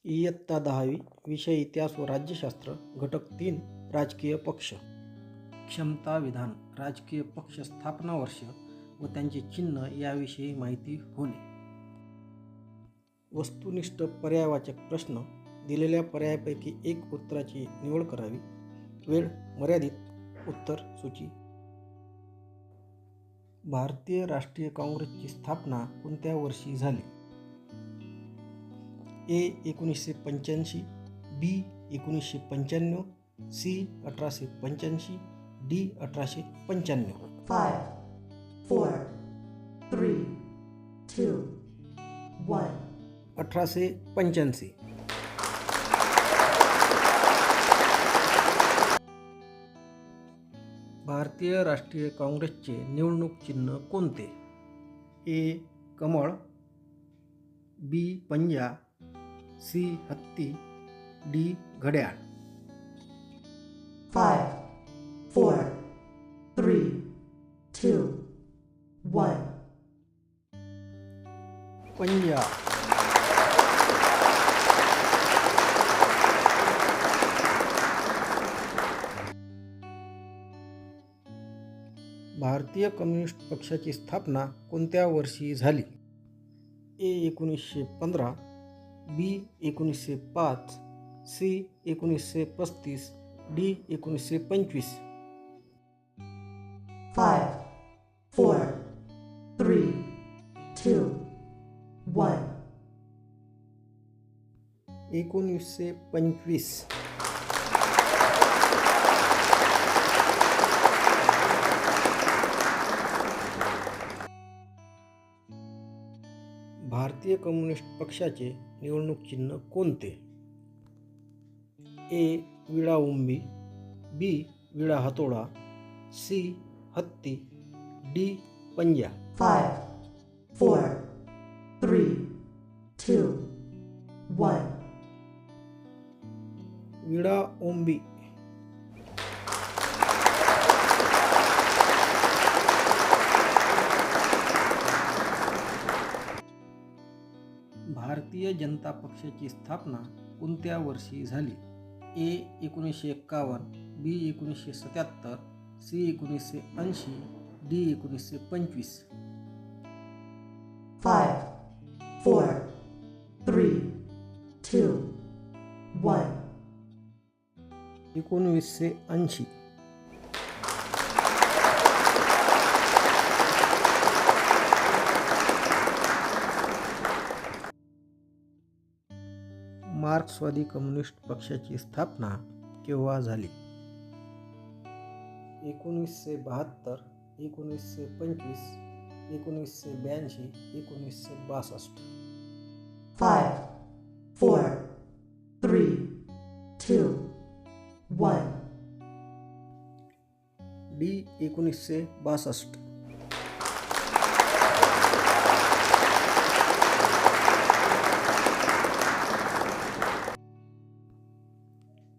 इयत्ता 10वी विषय इतिहास व राज्यशास्त्र घटक 3 राजकीय पक्ष. क्षमता विधान राजकीय पक्ष स्थापना वर्ष व त्यांचे चिन्ह याविषयी माहिती होणे. वस्तुनिष्ठ पर्यायवाचक प्रश्न. दिलेल्या पर्यायापैकी एक उत्तराची निवड करावी. वेळ मर्यादित. उत्तर सूची. भारतीय राष्ट्रीय काँग्रेसची स्थापना कोणत्या वर्षी झाली? ए 1985, बी 1995, सी 1885, डी 1895. 5, 4, 3, 2, 1. 1885. भारतीय राष्ट्रीय काँग्रेसचे निवडणूक चिन्ह कोणते? ए कमळ, बी पंजा, सी हत्ती, डी घड्याळ. 5, 4, 3, 2, 1. पंजा. भारतीय कम्युनिस्ट पक्षाची स्थापना कोणत्या वर्षी झाली? ए 1915, बी 1905, सी 1935, डी 1925. 5, 4, 3, 2, 1. 1925. भारतीय कम्युनिस्ट पक्षाचे निवडणूक चिन्ह कोणते? ए विळा उंबी, बी विळा हातोडा, सी हत्ती, डी पंजा. 5, 4, 3, 2, 1. विळा ओंबी. भारतीय जनता पक्षाची स्थापना कोणत्या वर्षी झाली? ए 1951, बी 1977, सी 1980, डी 1925. 5, 4, 3, 2, 1. 1980. मार्क्सवादी कम्युनिस्ट पक्षाची स्थापना केव्हा झाली? 1972, 1925, 1982, 1962. 5, 4, 3, 2, 1. डी 1962.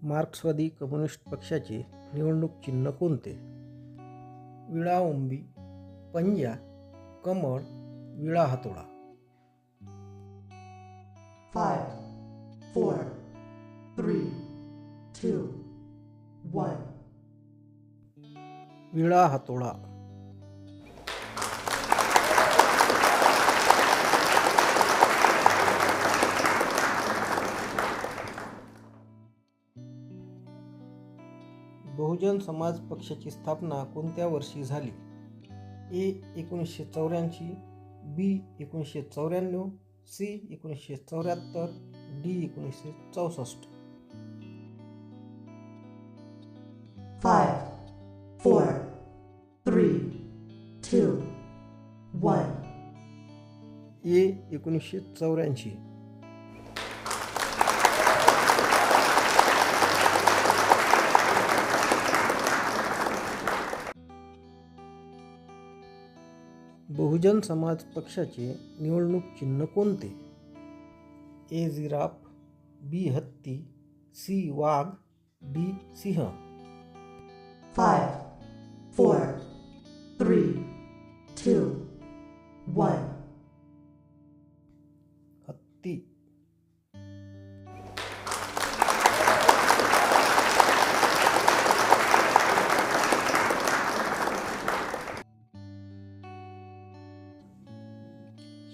मार्क्सवादी कम्युनिस्ट पक्षाचे निवडणूक चिन्ह कोणते? विळा ओंबी, पंजा, कमळ, विळा हातोडा. 5, 4, 3, 2, 1. विळा हातोडा. बहुजन समाज पक्षाची स्थापना कोणत्या वर्षी झाली? ए 1984, बी 1994, सी 1974, डी 1964. 5, 4, 3, 2, 1. ए 1984. बहुजन समाज पक्षाचे निवडणूक चिन्ह कोणते? ए जिराफ, बी हत्ती, सी वाघ, डी सिंह. 5, 4, 3, 2, 1. हत्ती.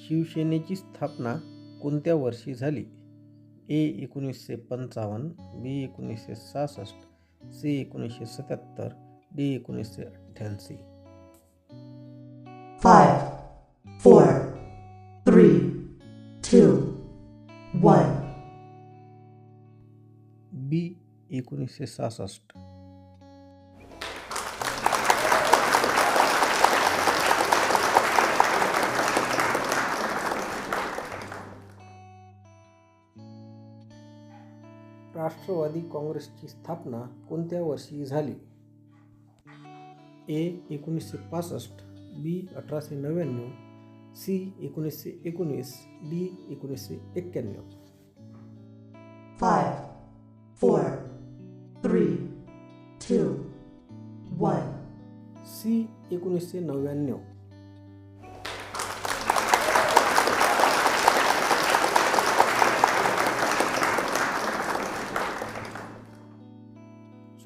शिवसेनेची स्थापना कोणत्या वर्षी झाली? A 1955, B 1966, C 1977, D 1988. 5, 4, 3, 2, 1. B 1966. राष्ट्रवादी काँग्रेसची स्थापना कोणत्या वर्षी झाली? A 1965, B 1899, C 1919, D 1991. 5, 4, 3, 2, 1. C 1999.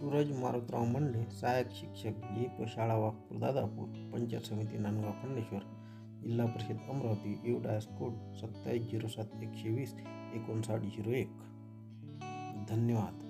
Suraj Marutrao Mande, सहाय्यक शिक्षक, जे शाळा वाघपूर दादापूर, पंचायत समिती नांदगाव खंडेश्वर, जिल्हा परिषद अमरावती, EUDAS कोड 2707 120 5901. धन्यवाद.